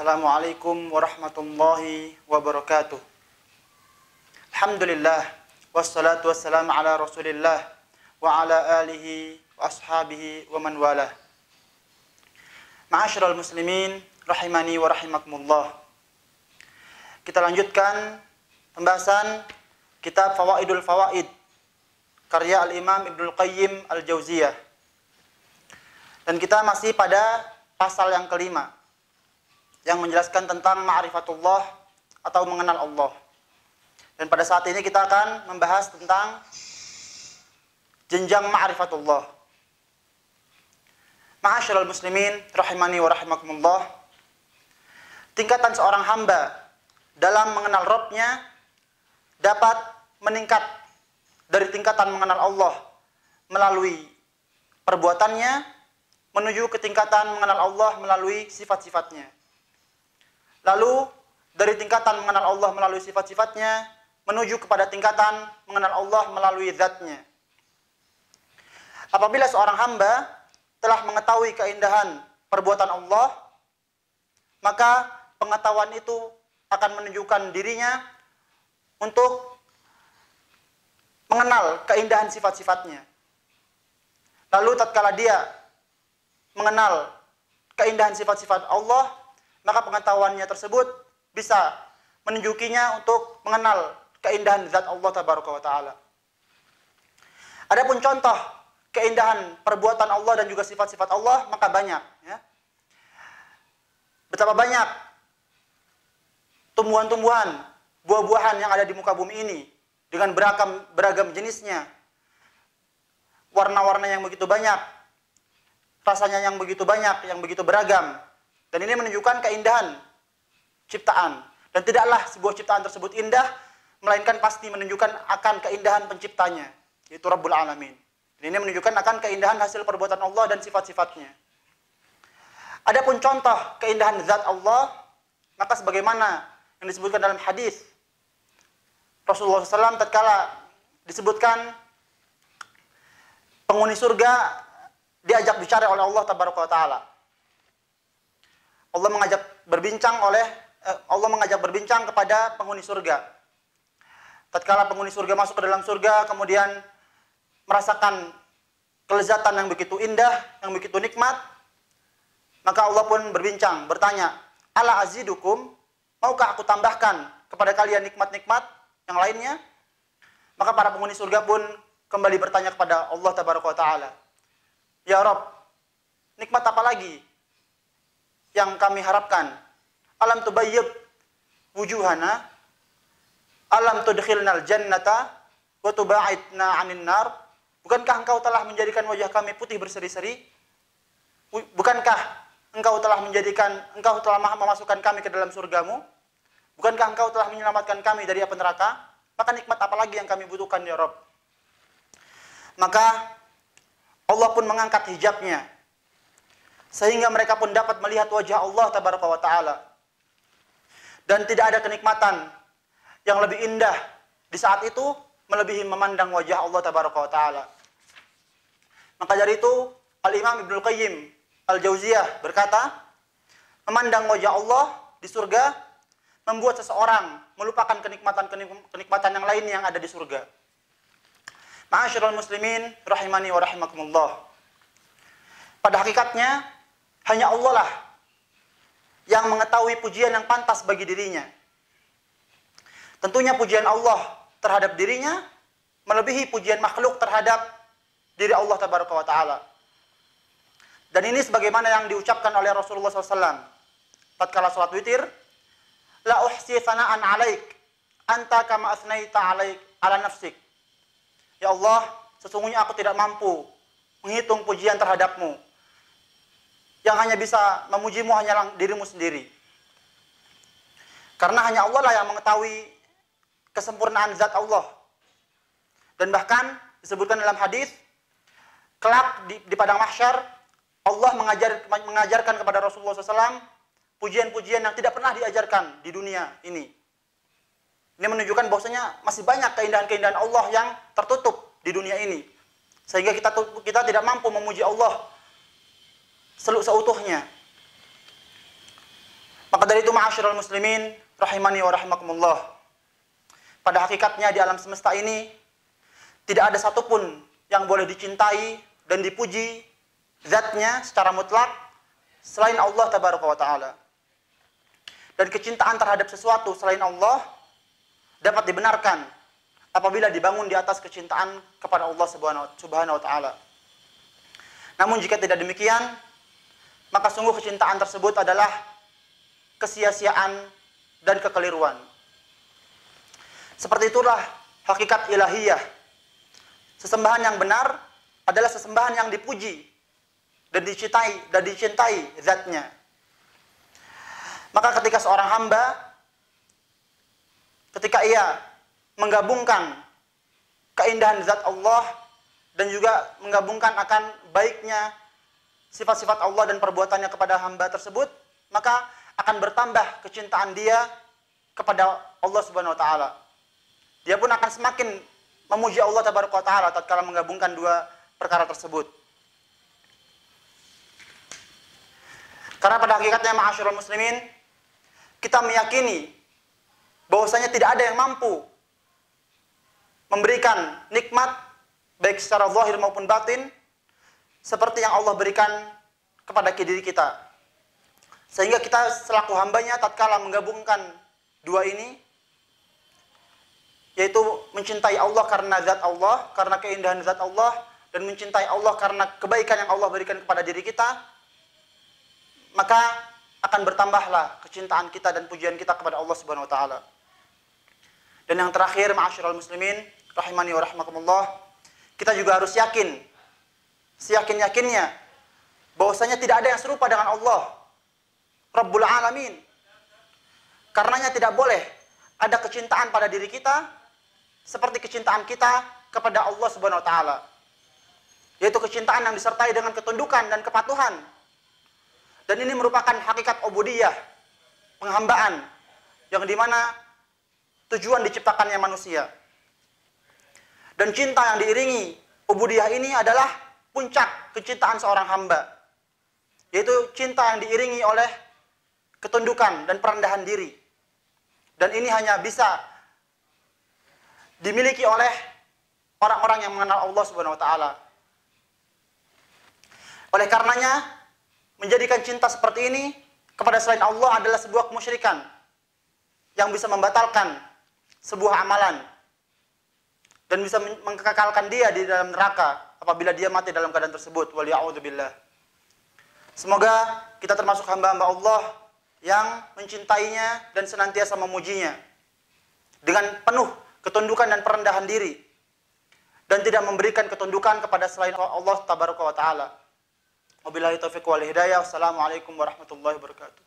Assalamualaikum warahmatullahi wabarakatuh. Alhamdulillah wassalatu wassalamu ala Rasulillah wa ala alihi wa ashabihi wa man walah. Ma'asyiral muslimin rahimani wa rahimakumullah. Kita lanjutkan pembahasan kitab Fawaidul Fawaid karya Al-Imam Ibnul Qayyim Al-Jauziyah. Dan kita masih pada pasal yang kelima yang menjelaskan tentang ma'rifatullah atau mengenal Allah. Dan pada saat ini kita akan membahas tentang jenjang ma'rifatullah. Ma'asyiral muslimin rahimani wa rahimakumullah. Tingkatan seorang hamba dalam mengenal Rabb-nya dapat meningkat dari tingkatan mengenal Allah melalui perbuatannya menuju ke tingkatan mengenal Allah melalui sifat-sifatnya. Lalu dari tingkatan mengenal Allah melalui sifat-sifatnya menuju kepada tingkatan mengenal Allah melalui zatnya. Apabila seorang hamba telah mengetahui keindahan perbuatan Allah, maka pengetahuan itu akan menunjukkan dirinya untuk mengenal keindahan sifat-sifatnya. Lalu tatkala dia mengenal keindahan sifat-sifat Allah, maka pengetahuannya tersebut bisa menunjukinya untuk mengenal keindahan zat Allah tabaraka wa taala. Adapun contoh keindahan perbuatan Allah dan juga sifat-sifat Allah maka banyak, ya. Betapa banyak tumbuhan-tumbuhan, buah-buahan yang ada di muka bumi ini dengan beragam jenisnya, warna-warna yang begitu banyak, rasanya yang begitu banyak, yang begitu beragam. Dan ini menunjukkan keindahan ciptaan. Dan tidaklah sebuah ciptaan tersebut indah, melainkan pasti menunjukkan akan keindahan penciptanya, yaitu Rabbul Alamin. Dan ini menunjukkan akan keindahan hasil perbuatan Allah dan sifat-sifatnya. Adapun contoh keindahan zat Allah, maka sebagaimana yang disebutkan dalam hadis Rasulullah SAW tatkala disebutkan penghuni surga diajak bicara oleh Allah tabaraka wa taala. Allah mengajak berbincang kepada penghuni surga. Tatkala penghuni surga masuk ke dalam surga, kemudian merasakan kelezatan yang begitu indah, yang begitu nikmat, maka Allah pun bertanya, "Ala azidukum? Maukah aku tambahkan kepada kalian nikmat-nikmat yang lainnya?" Maka para penghuni surga pun kembali bertanya kepada Allah tabaraka wa taala, "Ya Rabb, nikmat apa lagi yang kami harapkan? Alam tubayyib wujuhana, alam tudkhilnal jannata wa tuba'idna 'anil nar." Bukankah engkau telah menjadikan wajah kami putih berseri-seri? Bukankah engkau telah memasukkan kami ke dalam surgamu? Bukankah engkau telah menyelamatkan kami dari api neraka? Maka nikmat apa lagi yang kami butuhkan ya Rabb? Maka Allah pun mengangkat hijabnya sehingga mereka pun dapat melihat wajah Allah tabaraka wa taala. Dan tidak ada kenikmatan yang lebih indah di saat itu melebihi memandang wajah Allah tabaraka wa taala. Maka dari itu Al-Imam Ibnul Qayyim Al-Jauziyah berkata, memandang wajah Allah di surga membuat seseorang melupakan kenikmatan yang lain yang ada di surga. Ma'asyiral muslimin rahimani wa rahimakumullah. Pada hakikatnya hanya Allah lah yang mengetahui pujian yang pantas bagi dirinya. Tentunya pujian Allah terhadap dirinya melebihi pujian makhluk terhadap diri Allah tabaraka wa taala. Dan ini sebagaimana yang diucapkan oleh Rasulullah SAW tatkala salat witir, "La uhsi thana'an 'alaik anta kama asnaita 'alaik 'ala nafsik." Ya Allah, sesungguhnya aku tidak mampu menghitung pujian terhadapmu. Yang hanya bisa memujimu hanyalah dirimu sendiri. Karena hanya Allah lah yang mengetahui kesempurnaan zat Allah. Dan bahkan disebutkan dalam hadis, kelak di padang mahsyar, Allah mengajarkan kepada Rasulullah SAW pujian-pujian yang tidak pernah diajarkan di dunia ini. Ini menunjukkan bahwasanya masih banyak keindahan-keindahan Allah yang tertutup di dunia ini. Sehingga kita tidak mampu memuji Allah seutuhnya. Maka dari itu ma'asyiral muslimin rahimani wa rahimakumullah. Pada hakikatnya di alam semesta ini tidak ada satupun yang boleh dicintai dan dipuji zatnya secara mutlak selain Allah tabaraka wa taala. Dan kecintaan terhadap sesuatu selain Allah dapat dibenarkan apabila dibangun di atas kecintaan kepada Allah subhanahu wa taala. Namun jika tidak demikian, maka sungguh kecintaan tersebut adalah kesia-siaan dan kekeliruan. Seperti itulah hakikat ilahiyah. Sesembahan yang benar adalah sesembahan yang dipuji dan dicintai zatnya. Maka ketika seorang hamba, ketika ia menggabungkan keindahan zat Allah dan juga menggabungkan akan baiknya sifat-sifat Allah dan perbuatannya kepada hamba tersebut, maka akan bertambah kecintaan dia kepada Allah Subhanahu wa taala. Dia pun akan semakin memuji Allah tabaraka wa taala tatkala menggabungkan dua perkara tersebut. Karena pada hakikatnya ma'asyiral muslimin, kita meyakini bahwasanya tidak ada yang mampu memberikan nikmat baik secara zahir maupun batin seperti yang Allah berikan kepada diri kita. Sehingga kita selaku hambanya tatkala menggabungkan dua ini, yaitu mencintai Allah karena zat Allah, karena keindahan zat Allah, dan mencintai Allah karena kebaikan yang Allah berikan kepada diri kita, maka akan bertambahlah kecintaan kita dan pujian kita kepada Allah Subhanahu wa taala. Dan yang terakhir, ma'asyiral muslimin rahimani wa rahimakumullah, kita juga harus yakin, seyakin-yakinnya bahwasanya tidak ada yang serupa dengan Allah Rabbul Alamin. Karenanya tidak boleh ada kecintaan pada diri kita seperti kecintaan kita kepada Allah Subhanahu wa taala. Yaitu kecintaan yang disertai dengan ketundukan dan kepatuhan. Dan ini merupakan hakikat ubudiyah, penghambaan, yang dimana tujuan diciptakannya manusia. Dan cinta yang diiringi ubudiyah ini adalah puncak kecintaan seorang hamba. Yaitu cinta yang diiringi oleh ketundukan dan perendahan diri. Dan ini hanya bisa dimiliki oleh orang-orang yang mengenal Allah Subhanahu wa taala. Oleh karenanya, menjadikan cinta seperti ini kepada selain Allah adalah sebuah kemusyrikan yang bisa membatalkan sebuah amalan dan bisa mengekalkan dia di dalam neraka apabila dia mati dalam keadaan tersebut. Waliya'udzubillah. Semoga kita termasuk hamba-hamba Allah yang mencintainya dan senantiasa memujinya dengan penuh ketundukan dan perendahan diri dan tidak memberikan ketundukan kepada selain Allah tabaraka wa taala. Wabillahi taufiq wal hidayah. Wassalamualaikum warahmatullahi wabarakatuh.